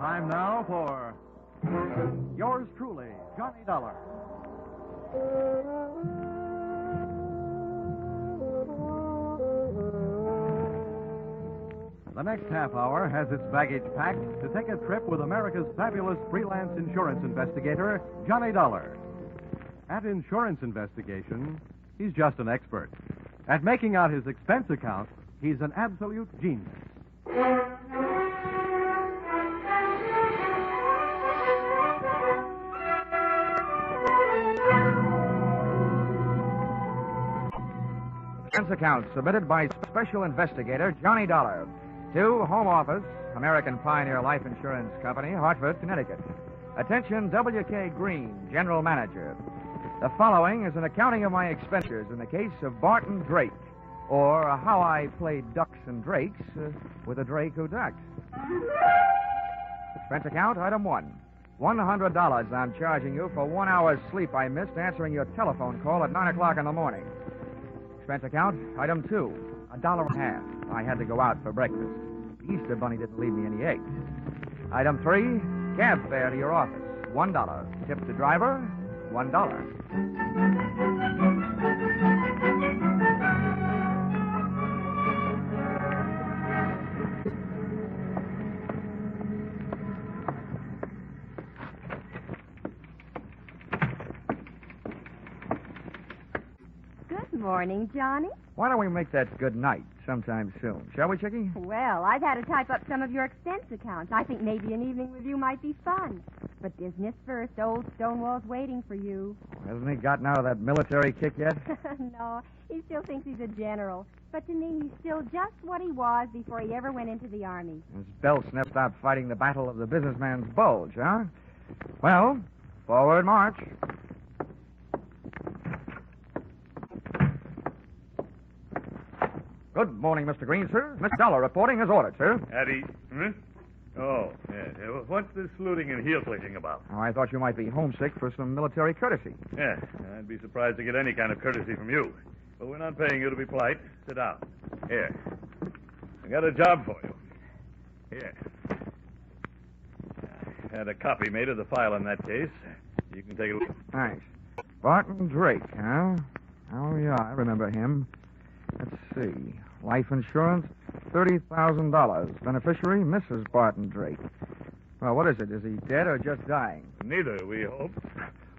Time now for yours truly, Johnny Dollar. The next half hour has its baggage packed to take a trip with America's fabulous freelance insurance investigator, Johnny Dollar. At insurance investigation, he's just an expert. At making out his expense account, he's an absolute genius. Expense account submitted by Special Investigator Johnny Dollar to Home Office, American Pioneer Life Insurance Company, Hartford, Connecticut. Attention, W.K. Green, General Manager. The following is an accounting of my expenditures in the case of Barton Drake, or how I played ducks and drakes with a Drake who ducked. Expense account, item 1. $100 I'm charging you for 1 hour's sleep I missed answering your telephone call at 9 o'clock in the morning. Expense account, item 2. $1.50 I had to go out for breakfast. The Easter Bunny didn't leave me any eggs. Item 3, cab fare to your office, $1. Tip to driver, $1. Good morning, Johnny. Why don't we make that good night sometime soon? Shall we, Chickie? Well, I've had to type up some of your expense accounts. I think maybe an evening with you might be fun. But business first. Old Stonewall's waiting for you. Hasn't he gotten out of that military kick yet? No, he still thinks he's a general. But to me, he's still just what he was before he ever went into the Army. His belt's never out fighting the battle of the businessman's bulge, huh? Well, forward march. Good morning, Mr. Green, sir. Miss Dollar reporting as ordered, sir. Addie. Oh, yeah. What's this saluting and heel clicking about? Oh, I thought you might be homesick for some military courtesy. Yeah, I'd be surprised to get any kind of courtesy from you. But we're not paying you to be polite. Sit down. Here. I got a job for you. Here. I had a copy made of the file in that case. You can take a look. Thanks. Barton Drake, huh? Oh, yeah, I remember him. Let's see. Life insurance, $30,000. Beneficiary, Mrs. Barton Drake. Well, what is it? Is he dead or just dying? Neither, we hope.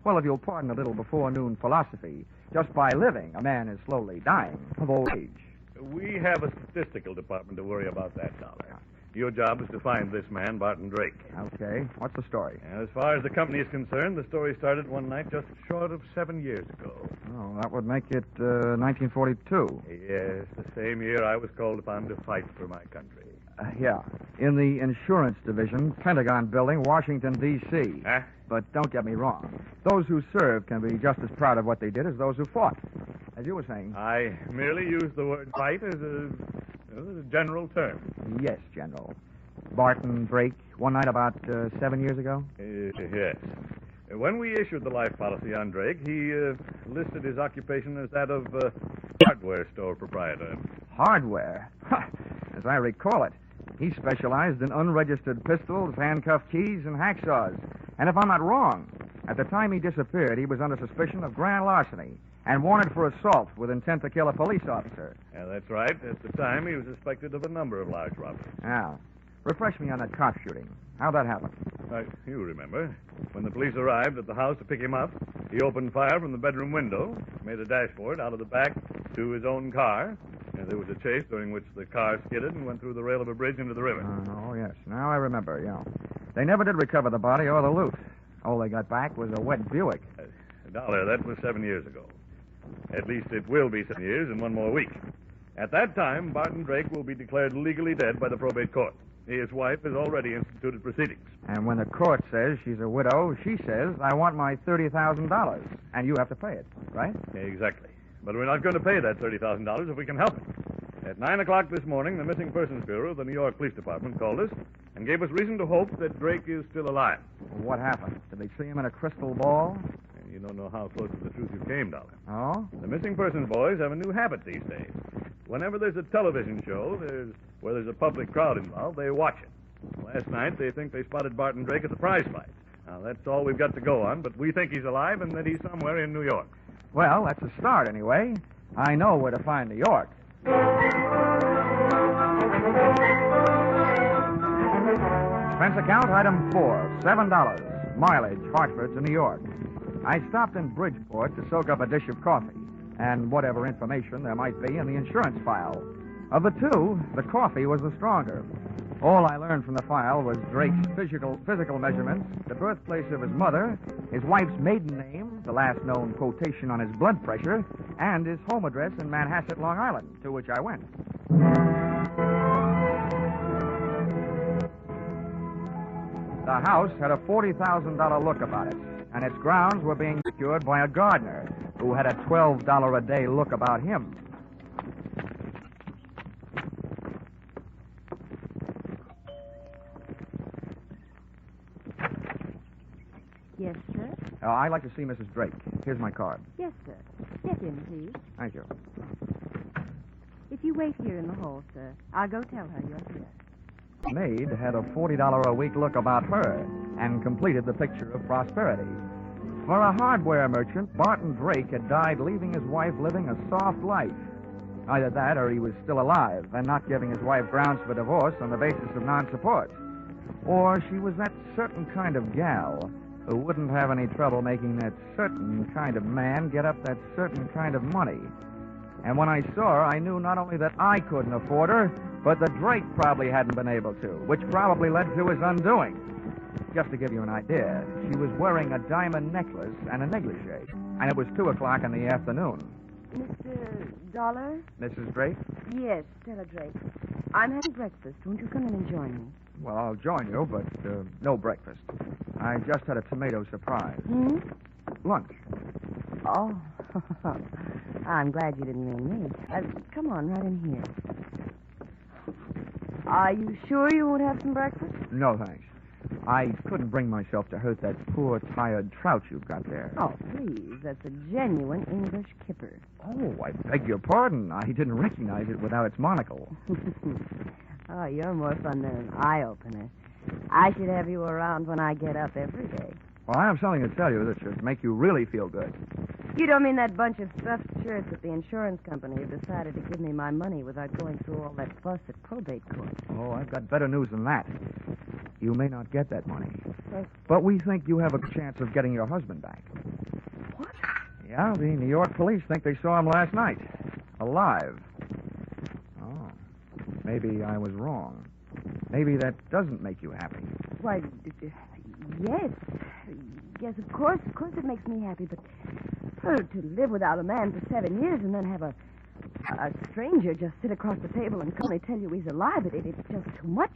Well, if you'll pardon a little before-noon philosophy, just by living, a man is slowly dying of old age. We have a statistical department to worry about that, Dollar. Your job is to find this man, Barton Drake. Okay. What's the story? As far as the company is concerned, the story started one night just short of 7 years ago. Oh, that would make it 1942. Yes, the same year I was called upon to fight for my country. Yeah. In the insurance division, Pentagon Building, Washington, D.C. Huh? But don't get me wrong. Those who served can be just as proud of what they did as those who fought. As you were saying. I merely used the word fight as a general term. Yes, General. Barton Drake, one night about 7 years ago? Yes. When we issued the life policy on Drake, he listed his occupation as that of hardware store proprietor. Hardware? As I recall it, he specialized in unregistered pistols, handcuff keys, and hacksaws. And if I'm not wrong, at the time he disappeared, he was under suspicion of grand larceny and wanted for assault with intent to kill a police officer. Yeah, that's right. At the time, he was suspected of a number of large robberies. Now, refresh me on that cop shooting. How'd that happen? You remember. When the police arrived at the house to pick him up, he opened fire from the bedroom window, made a dashboard out of the back to his own car. And there was a chase during which the car skidded and went through the rail of a bridge into the river. Oh, yes. Now I remember, yeah. They never did recover the body or the loot. All they got back was a wet Buick. Dollar, that was 7 years ago. At least it will be 7 years in 1 more week. At that time, Barton Drake will be declared legally dead by the probate court. His wife has already instituted proceedings. And when the court says she's a widow, she says, I want my $30,000. And you have to pay it, right? Exactly. But we're not going to pay that $30,000 if we can help it. At 9 o'clock this morning, the Missing Persons Bureau of the New York Police Department called us and gave us reason to hope that Drake is still alive. What happened? Did they see him in a crystal ball? You don't know how close to the truth you came, Dollar. Oh? The Missing Persons boys have a new habit these days. whenever there's a television show where there's a public crowd involved, they watch it. Last night, they think they spotted Barton Drake at the prize fight. Now, that's all we've got to go on, but we think he's alive and that he's somewhere in New York. Well, that's a start anyway. I know where to find New York. Expense account item 4, $7. Mileage, Hartford to New York. I stopped in Bridgeport to soak up a dish of coffee and whatever information there might be in the insurance file. Of the two, the coffee was the stronger. All I learned from the file was Drake's physical measurements, the birthplace of his mother, his wife's maiden name, the last known quotation on his blood pressure, and his home address in Manhasset, Long Island, to which I went. The house had a $40,000 look about it, and its grounds were being secured by a gardener who had a $12 a day look about him. Yes, sir? I'd like to see Mrs. Drake. Here's my card. Yes, sir. Step in, please. Thank you. If you wait here in the hall, sir, I'll go tell her you're here. Maid had a $40 a week look about her and completed the picture of prosperity. For a hardware merchant, Barton Drake had died leaving his wife living a soft life. Either that or he was still alive and not giving his wife grounds for divorce on the basis of non-support. Or she was that certain kind of gal who wouldn't have any trouble making that certain kind of man get up that certain kind of money. And when I saw her, I knew not only that I couldn't afford her, but that Drake probably hadn't been able to, which probably led to his undoing. Just to give you an idea, she was wearing a diamond necklace and a negligee, and it was 2 o'clock in the afternoon. Mr. Dollar? Mrs. Drake? Yes, Stella Drake. I'm having breakfast. Won't you come in and join me? Well, I'll join you, but no breakfast. I just had a tomato surprise. Lunch. Oh, I'm glad you didn't mean me. Come on, right in here. Are you sure you won't have some breakfast? No, thanks. I couldn't bring myself to hurt that poor, tired trout you've got there. Oh, please. That's a genuine English kipper. Oh, I beg your pardon. I didn't recognize it without its monocle. Oh, you're more fun than an eye-opener. I should have you around when I get up every day. Well, I have something to tell you that should make you really feel good. You don't mean that bunch of stuffed shirts at the insurance company have decided to give me my money without going through all that fuss at probate court? Oh, I've got better news than that. You may not get that money. Yes. But we think you have a chance of getting your husband back. What? Yeah, the New York police think they saw him last night. Alive. Oh. Maybe I was wrong. Maybe that doesn't make you happy. Why, yes. Yes, of course it makes me happy, but to live without a man for 7 years and then have a stranger just sit across the table and calmly tell you he's alive, it's just too much.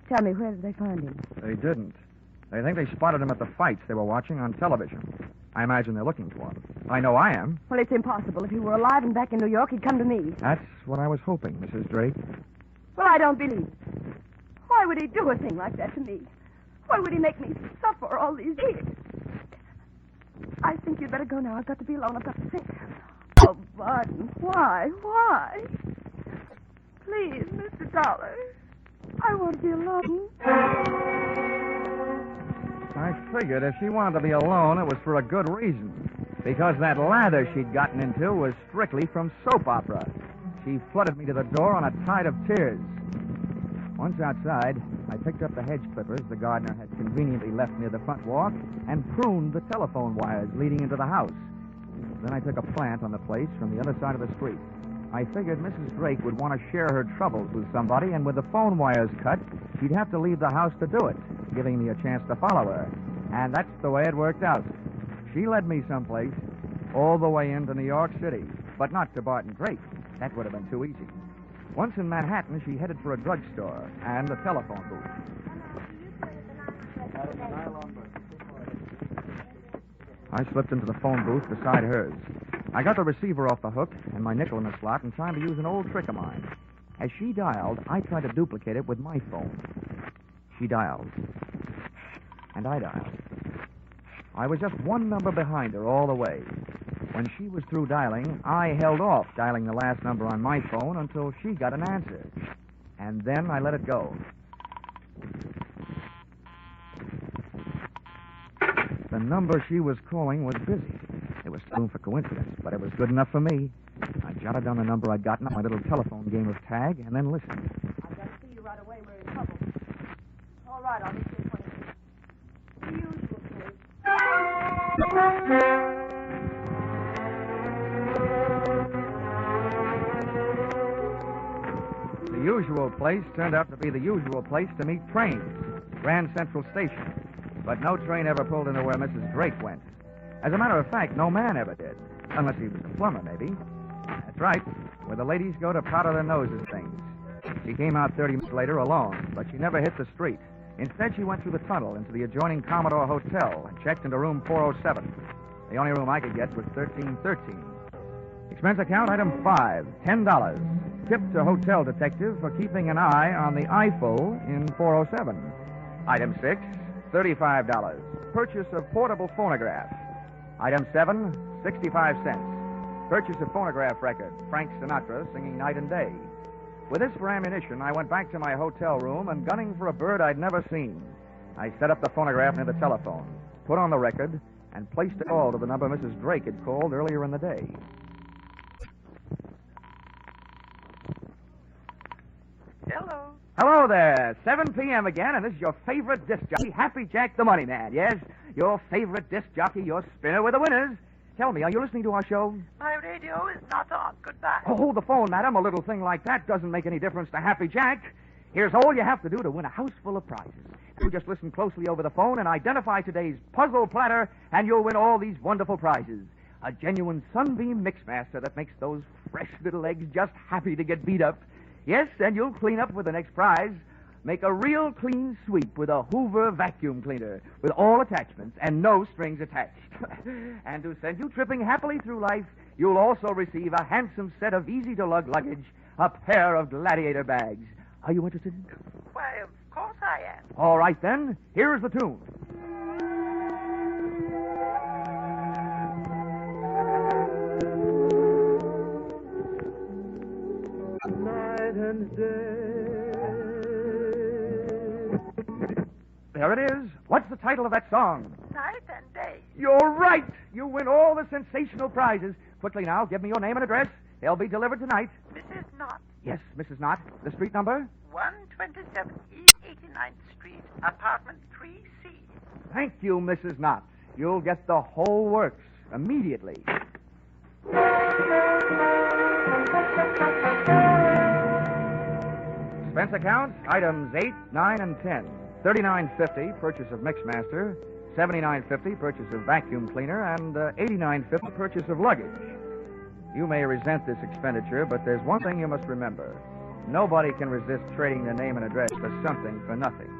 Tell me, where did they find him? They didn't. They think they spotted him at the fights they were watching on television. I imagine they're looking for him. I know I am. Well, it's impossible. If he were alive and back in New York, he'd come to me. That's what I was hoping, Mrs. Drake. Well, I don't believe it. Why would he do a thing like that to me? Why would he make me suffer all these years? I think you'd better go now. I've got to be alone. I've got to think. Oh, Barton, why? Why? Please, Mr. Dollar. I want to be alone. I figured if she wanted to be alone, it was for a good reason. Because that lather she'd gotten into was strictly from soap opera. She flooded me to the door on a tide of tears. Once outside, I picked up the hedge clippers the gardener had conveniently left near the front walk and pruned the telephone wires leading into the house. Then I took a plant on the place from the other side of the street. I figured Mrs. Drake would want to share her troubles with somebody, and with the phone wires cut, she'd have to leave the house to do it, giving me a chance to follow her. And that's the way it worked out. She led me someplace, all the way into New York City, but not to Barton Drake. That would have been too easy. Once in Manhattan, she headed for a drugstore and a telephone booth. I slipped into the phone booth beside hers. I got the receiver off the hook and my nickel in the slot in time to use an old trick of mine. As she dialed, I tried to duplicate it with my phone. She dialed. And I dialed. I was just one number behind her all the way. When she was through dialing, I held off dialing the last number on my phone until she got an answer. And then I let it go. The number she was calling was busy. It was room for coincidence, but it was good enough for me. I jotted down the number I'd gotten on my little telephone game of tag and then listened. I've got to see you right away. We're in trouble. All right, I'll meet you in 20 minutes. The usual place. The usual place turned out to be the usual place to meet trains, Grand Central Station. But no train ever pulled into where Mrs. Drake went. As a matter of fact, no man ever did. Unless he was a plumber, maybe. That's right, where the ladies go to powder their noses and things. She came out 30 minutes later alone, but she never hit the street. Instead, she went through the tunnel into the adjoining Commodore Hotel and checked into room 407. The only room I could get was 1313. Expense account item 5, $10. Tip to hotel detective for keeping an eye on the Eiffel in 407. Item 6, $35. Purchase of portable phonograph. Item 7, 65 cents. Purchase of phonograph record, Frank Sinatra singing Night and Day. With this for ammunition, I went back to my hotel room and gunning for a bird I'd never seen. I set up the phonograph near the telephone, put on the record, and placed it all to the number Mrs. Drake had called earlier in the day. Hello. Hello there. 7 p.m. again, and this is your favorite disc jockey, Happy Jack the Money Man. Yes, your favorite disc jockey, your spinner with the winners. Tell me, are you listening to our show? My radio is not on. Goodbye. Oh, hold the phone, madam. A little thing like that doesn't make any difference to Happy Jack. Here's all you have to do to win a house full of prizes. You just listen closely over the phone and identify today's puzzle platter, and you'll win all these wonderful prizes. A genuine Sunbeam Mixmaster that makes those fresh little eggs just happy to get beat up. Yes, and you'll clean up with the next prize. Make a real clean sweep with a Hoover vacuum cleaner with all attachments and no strings attached. And to send you tripping happily through life, you'll also receive a handsome set of easy-to-lug luggage, a pair of Gladiator bags. Are you interested? Why, of course I am. All right, then. Here's the tune. Night and day. There it is. What's the title of that song? Night and day. You're right. You win all the sensational prizes. Quickly now, give me your name and address. They'll be delivered tonight. Mrs. Knott, Yes, Mrs. Knott. The street number? 127 East 89th Street, apartment 3C. Thank you, Mrs. Knott. You'll get the whole works immediately. Expense accounts, items 8, 9, and 10. $39.50 purchase of Mixmaster, $79.50 purchase of vacuum cleaner, and $89.50 purchase of luggage. You may resent this expenditure, but there's one thing you must remember. Nobody can resist trading their name and address for something for nothing.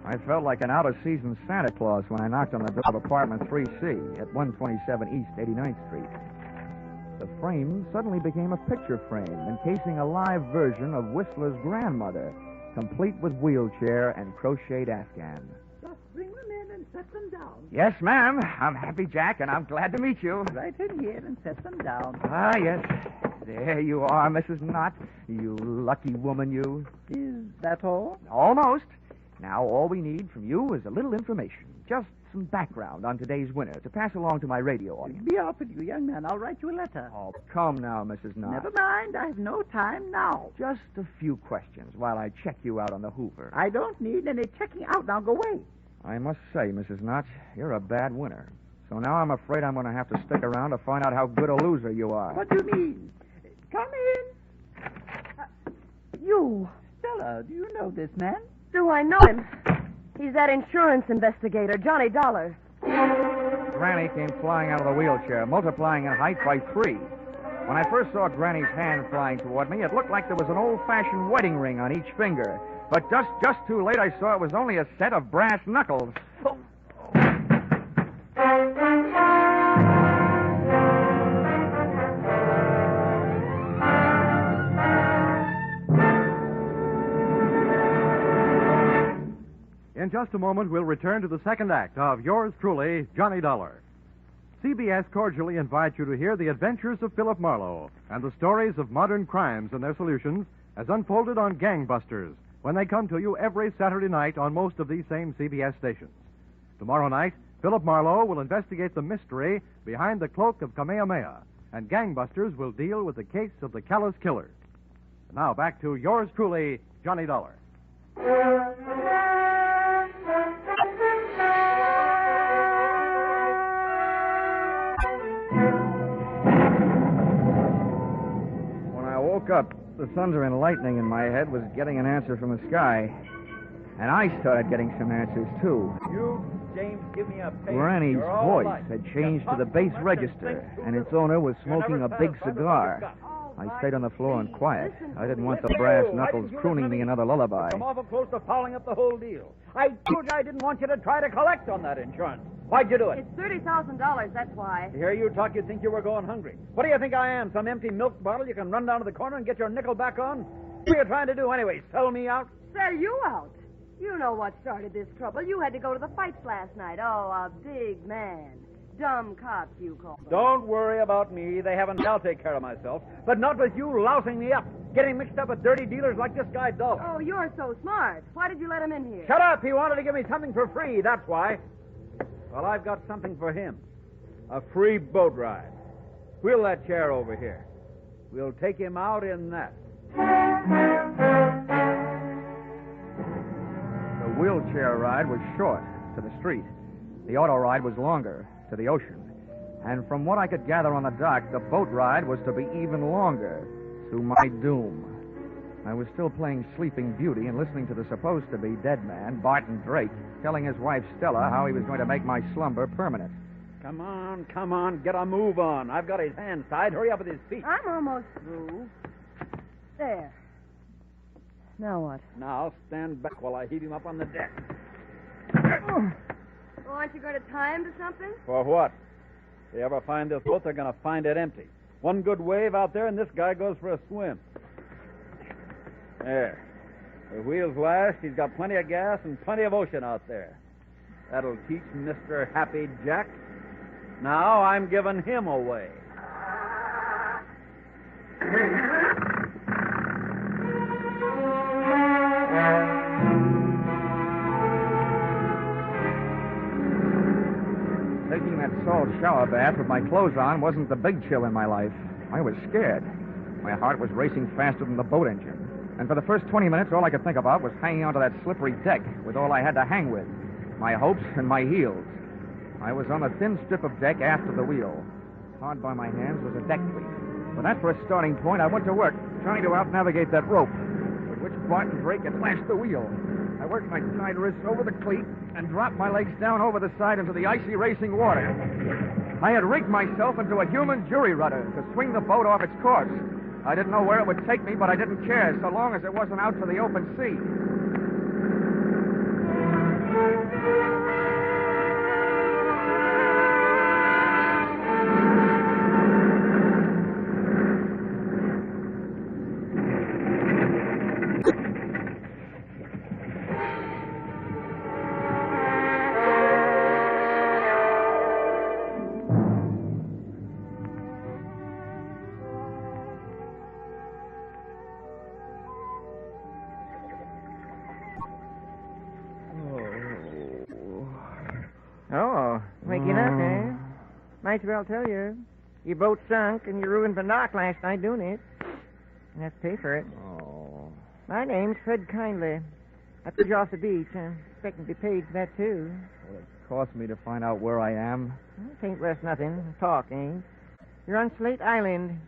I felt like an out-of-season Santa Claus when I knocked on the door of apartment 3C at 127 East 89th Street. The frame suddenly became a picture frame encasing a live version of Whistler's grandmother, complete with wheelchair and crocheted afghan. Just bring them in and set them down. Yes, ma'am. I'm Happy Jack, and I'm glad to meet you. Right in here and set them down. Ah, yes. There you are, Mrs. Knott. You lucky woman, you. Is that all? Almost. Now, all we need from you is a little information. Just some background on today's winner to pass along to my radio audience. Be off with you, young man. I'll write you a letter. Oh, come now, Mrs. Knott. Never mind. I have no time now. Just a few questions while I check you out on the Hoover. I don't need any checking out. Now go away. I must say, Mrs. Knott, you're a bad winner. So now I'm afraid I'm going to have to stick around to find out how good a loser you are. What do you mean? Come in. You. Stella, do you know this man? Do I know him? He's that insurance investigator, Johnny Dollar. Granny came flying out of the wheelchair, multiplying in height by 3. When I first saw Granny's hand flying toward me, it looked like there was an old-fashioned wedding ring on each finger. But just too late, I saw it was only a set of brass knuckles. Oh. just a moment, we'll return to the second act of yours truly, Johnny Dollar. CBS cordially invites you to hear the adventures of Philip Marlowe and the stories of modern crimes and their solutions as unfolded on Gangbusters when they come to you every Saturday night on most of these same CBS stations. Tomorrow night, Philip Marlowe will investigate the mystery behind the cloak of Kamehameha, and Gangbusters will deal with the case of the Callous Killer. Now back to yours truly, Johnny Dollar. When I woke up, the thunder and lightning in my head was getting an answer from the sky. And I started getting some answers, too. You, James, give me a page. Granny's voice had changed to the bass register, and its owner was smoking a big cigar. I stayed on the floor and quiet. I didn't want the brass knuckles crooning me another lullaby. I'm awful close to fouling up the whole deal. I told you I didn't want you to try to collect on that insurance. Why'd you do it? It's $30,000, that's why. To hear you talk, you'd think you were going hungry. What do you think I am, some empty milk bottle you can run down to the corner and get your nickel back on? What are you trying to do anyway, sell me out? Sell you out? You know what started this trouble. You had to go to the fights last night. Oh, a big man. Dumb cops, you call them. Don't worry about me. They haven't. I'll take care of myself. But not with you lousing me up, getting mixed up with dirty dealers like this guy does. Oh, you're so smart. Why did you let him in here? Shut up. He wanted to give me something for free, that's why. Well, I've got something for him. A free boat ride. Wheel that chair over here. We'll take him out in that. The wheelchair ride was short, to the street. The auto ride was longer, to the ocean. And from what I could gather on the dock, the boat ride was to be even longer, to my doom. I was still playing Sleeping Beauty and listening to the supposed-to-be dead man, Barton Drake, telling his wife Stella how he was going to make my slumber permanent. Come on, get a move on. I've got his hands tied. Hurry up with his feet. I'm almost through. There. Now what? Now stand back while I heave him up on the deck. Well, aren't you going to tie him to something? For what? If they ever find this boat, they're going to find it empty. One good wave out there, and this guy goes for a swim. There. The wheels last. He's got plenty of gas and plenty of ocean out there. That'll teach Mr. Happy Jack. Now I'm giving him away. Taking that salt shower bath with my clothes on wasn't the big chill in my life. I was scared. My heart was racing faster than the boat engine. And for the first 20 minutes, all I could think about was hanging onto that slippery deck with all I had to hang with, my hopes and my heels. I was on a thin strip of deck after the wheel. Hard by my hands was a deck cleat. With that for a starting point, I went to work, trying to out-navigate that rope, with which Barton Drake had lashed the wheel. I worked my tied wrists over the cleat and dropped my legs down over the side into the icy racing water. I had rigged myself into a human jury rudder to swing the boat off its course. I didn't know where it would take me, but I didn't care so long as it wasn't out to the open sea. Oh, waking up, eh? Might as well tell you. Your boat sunk and you ruined the dock last night doing it. You have to pay for it. Oh. My name's Fred Kindly. I put you off the beach. I'm expecting to be paid for that, too. Well, it cost me to find out where I am. It ain't worth nothing. Talk, ain't. You're on Slate Island.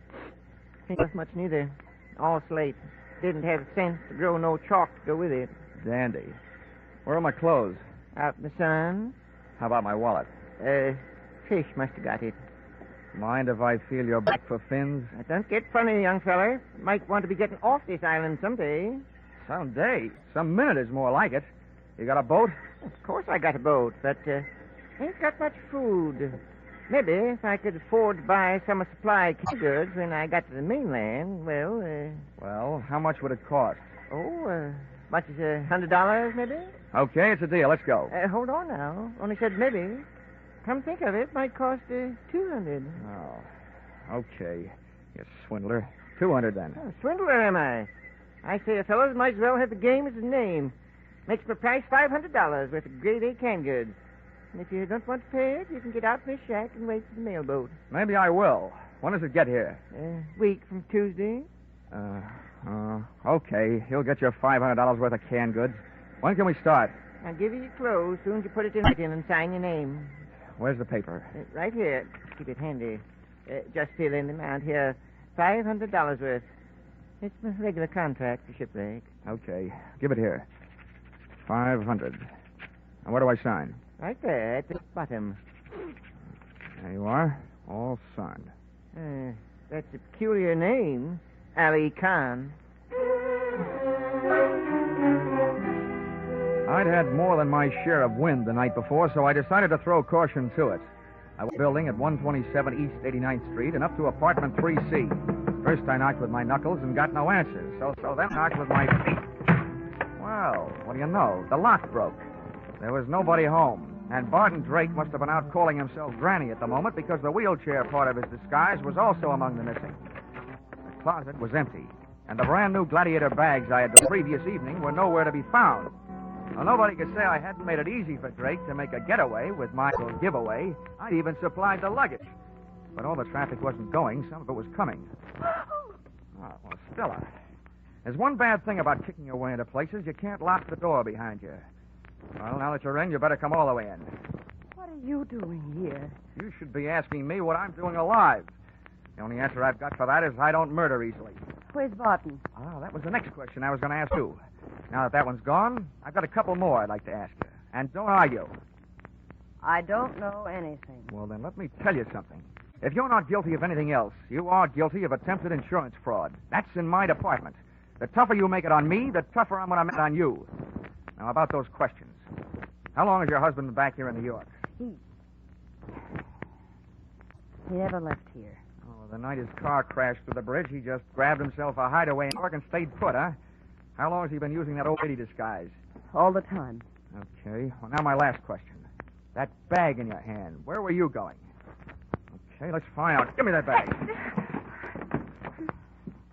Ain't worth much neither. All slate. Didn't have sense to grow no chalk to go with it. Dandy. Where are my clothes? Out in the sun. How about my wallet? Fish must have got it. Mind if I feel your back for fins? Don't get funny, young feller. Might want to be getting off this island someday. Someday. Some minute is more like it. You got a boat? Of course I got a boat, but ain't got much food. Maybe if I could afford to buy some of supply goods when I got to the mainland, well... Well, how much would it cost? Much as $100, maybe? Okay, it's a deal. Let's go. Hold on now. Only said maybe. Come think of it, might cost $200. Oh, okay. You swindler. $200 then. Oh, swindler, am I? I say a fellow's might as well have the game as his name. Makes my price $500 worth of grade A canned goods. And if you don't want to pay it, you can get out from the shack and wait for the mailboat. Maybe I will. When does it get here? Week from Tuesday. Okay. He'll get you $500 worth of canned goods. When can we start? I'll give you your clothes soon as you put it in writing and sign your name. Where's the paper? Right here. Keep it handy. Just fill in the amount here. $500 worth. It's a regular contract for shipwreck. Okay. Give it here. 500. And where do I sign? Right there at the bottom. There you are. All signed. That's a peculiar name. Ali Khan. I'd had more than my share of wind the night before, so I decided to throw caution to it. I was building at 127 East 89th Street and up to apartment 3C. First I knocked with my knuckles and got no answers, so then knocked with my feet. Well, what do you know? The lock broke. There was nobody home, and Barton Drake must have been out calling himself Granny at the moment because the wheelchair part of his disguise was also among the missing. The closet was empty, and the brand-new Gladiator bags I had the previous evening were nowhere to be found. Well, nobody could say I hadn't made it easy for Drake to make a getaway with my little giveaway. I'd even supplied the luggage. But all the traffic wasn't going. Some of it was coming. Oh, well, Stella, there's one bad thing about kicking your way into places. You can't lock the door behind you. Well, now that you're in, you better come all the way in. What are you doing here? You should be asking me what I'm doing alive. The only answer I've got for that is I don't murder easily. Where's Barton? Oh, that was the next question I was going to ask you. Now that one's gone, I've got a couple more I'd like to ask you. And don't argue. I don't know anything. Well, then let me tell you something. If you're not guilty of anything else, you are guilty of attempted insurance fraud. That's in my department. The tougher you make it on me, the tougher I'm going to make it on you. Now, about those questions. How long has your husband been back here in New York? He never left here. Oh, the night his car crashed through the bridge, he just grabbed himself a hideaway in New York and stayed put, huh? How long has he been using that old lady disguise? All the time. Okay. Well, now my last question. That bag in your hand, where were you going? Okay, let's find out. Give me that bag.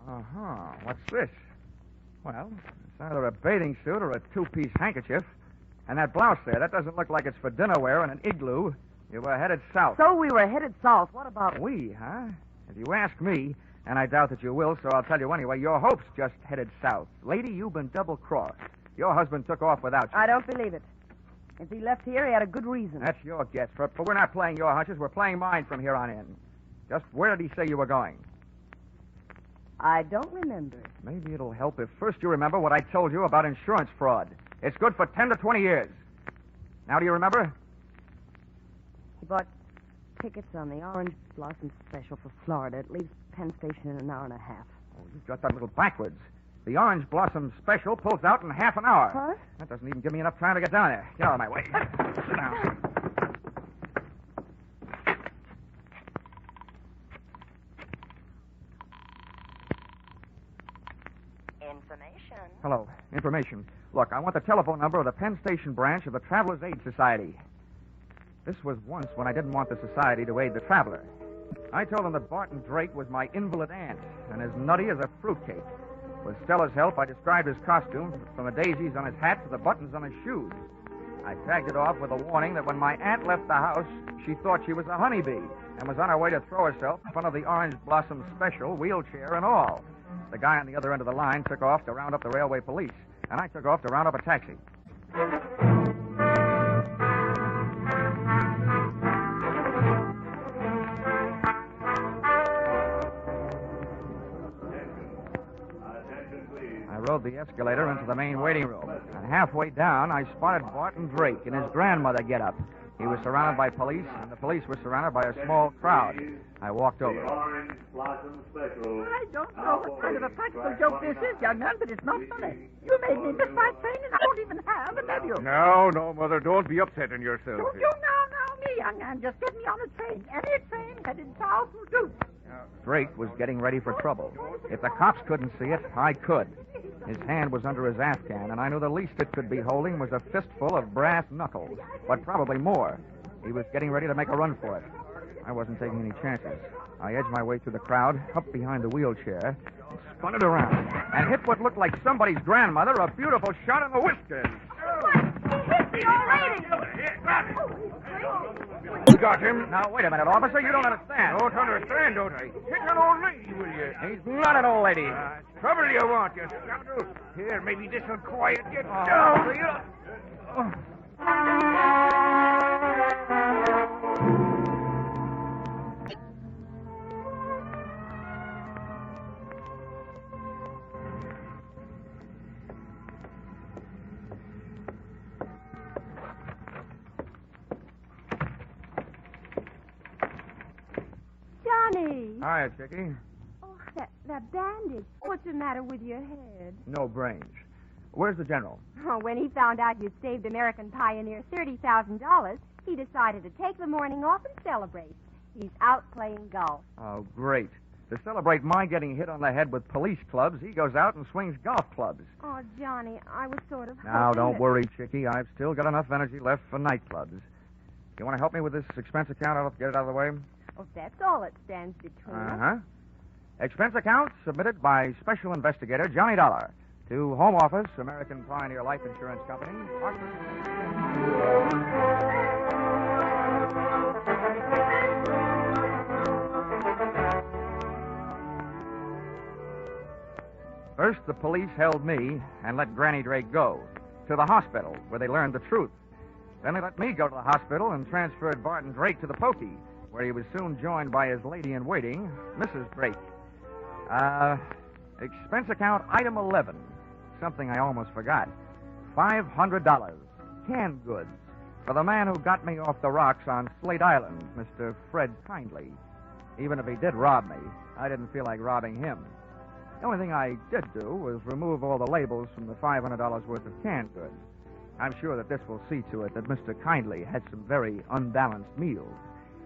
Uh-huh. What's this? Well, it's either a bathing suit or a two-piece handkerchief. And that blouse there, that doesn't look like it's for dinner wear in an igloo. You were headed south. So we were headed south. What about... We, huh? If you ask me, and I doubt that you will, so I'll tell you anyway, your hopes just headed south. Lady, you've been double-crossed. Your husband took off without you. I don't believe it. If he left here, he had a good reason. That's your guess, but we're not playing your hunches. We're playing mine from here on in. Just where did he say you were going? I don't remember. Maybe it'll help if first you remember what I told you about insurance fraud. It's good for 10 to 20 years. Now, do you remember? He bought tickets on the Orange Blossom Special for Florida. It leaves Penn Station in an hour and a half. Oh, you've got that a little backwards. The Orange Blossom Special pulls out in half an hour. Huh? That doesn't even give me enough time to get down there. Get out of my way. Sit down. Information. Hello. Information. Look, I want the telephone number of the Penn Station branch of the Travelers' Aid Society. This was once when I didn't want the society to aid the traveler. I told them that Barton Drake was my invalid aunt and as nutty as a fruitcake. With Stella's help, I described his costume from the daisies on his hat to the buttons on his shoes. I tagged it off with a warning that when my aunt left the house, she thought she was a honeybee and was on her way to throw herself in front of the Orange Blossom Special, wheelchair and all. The guy on the other end of the line took off to round up the railway police, and I took off to round up a taxi. I rode the escalator into the main waiting room, and halfway down, I spotted Barton Drake in his grandmother get-up. He was surrounded by police, and the police were surrounded by a small crowd. I walked over. Orange Blossom Special. I don't know what kind of a practical joke this is, young man, but it's not funny. You made me miss my train, and I don't even have a nephew. No, Mother, don't be upsetting yourself. Don't you now, me, young man. Just get me on a train. Any train headed south will do. Drake was getting ready for trouble. If the cops couldn't see it, I could. His hand was under his Afghan, and I knew the least it could be holding was a fistful of brass knuckles, but probably more. He was getting ready to make a run for it. I wasn't taking any chances. I edged my way through the crowd, up behind the wheelchair, spun it around, and hit what looked like somebody's grandmother a beautiful shot in the whiskers. The old lady! You got him. Now, wait a minute, officer. You don't understand. Don't understand, don't I? Hit an old lady, will you? He's not an old lady. Trouble you want, you scoundrel. Here, maybe this will quiet you down, will you? Johnny! Hiya, Chickie. Oh, that bandage. What's the matter with your head? No brains. Where's the general? Oh, when he found out you saved American Pioneer $30,000, he decided to take the morning off and celebrate. He's out playing golf. Oh, great. To celebrate my getting hit on the head with police clubs, he goes out and swings golf clubs. Oh, Johnny, I was sort of Now, hoping don't that- worry, Chickie. I've still got enough energy left for nightclubs. You want to help me with this expense account? I'll get it out of the way. Oh, that's all that stands between us. Uh-huh. Expense account submitted by Special Investigator Johnny Dollar to Home Office, American Pioneer Life Insurance Company, Hartford. First, the police held me and let Granny Drake go to the hospital, where they learned the truth. Then they let me go to the hospital and transferred Barton Drake to the pokey, where he was soon joined by his lady-in-waiting, Mrs. Drake. Expense account item 11. Something I almost forgot. $500. Canned goods. For the man who got me off the rocks on Slate Island, Mr. Fred Kindly. Even if he did rob me, I didn't feel like robbing him. The only thing I did do was remove all the labels from the $500 worth of canned goods. I'm sure that this will see to it that Mr. Kindly had some very unbalanced meals,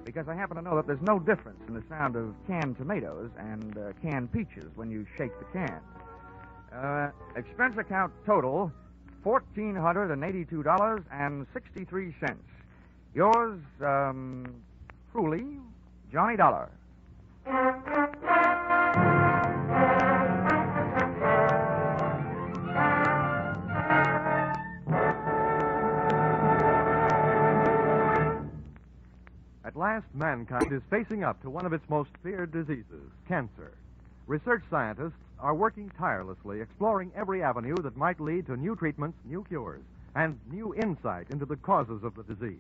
because I happen to know that there's no difference in the sound of canned tomatoes and canned peaches when you shake the can. Expense account total, $1,482.63. Yours, truly, Johnny Dollar. At last, mankind is facing up to one of its most feared diseases, cancer. Research scientists are working tirelessly, exploring every avenue that might lead to new treatments, new cures, and new insight into the causes of the disease.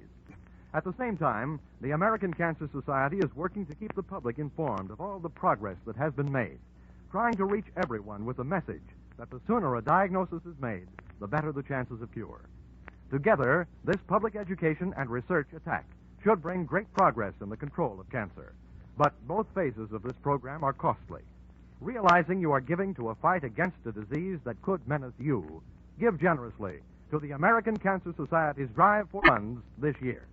At the same time, the American Cancer Society is working to keep the public informed of all the progress that has been made, trying to reach everyone with the message that the sooner a diagnosis is made, the better the chances of cure. Together, this public education and research attack should bring great progress in the control of cancer. But both phases of this program are costly. Realizing you are giving to a fight against a disease that could menace you, give generously to the American Cancer Society's drive for funds this year.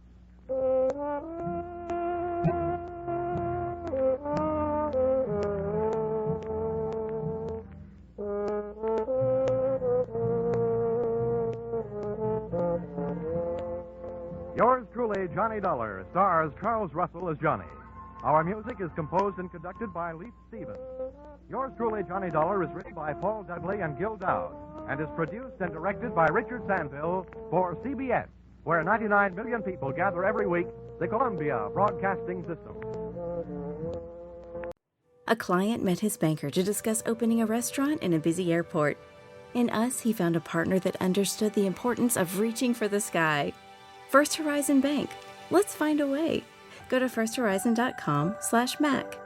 Yours truly, Johnny Dollar, stars Charles Russell as Johnny. Our music is composed and conducted by Leith Stevens. Yours truly, Johnny Dollar, is written by Paul Dudley and Gil Dowd and is produced and directed by Richard Sandville for CBS, where 99 million people gather every week, the Columbia Broadcasting System. A client met his banker to discuss opening a restaurant in a busy airport. In us, he found a partner that understood the importance of reaching for the sky. First Horizon Bank. Let's find a way. Go to firsthorizon.com/Mac.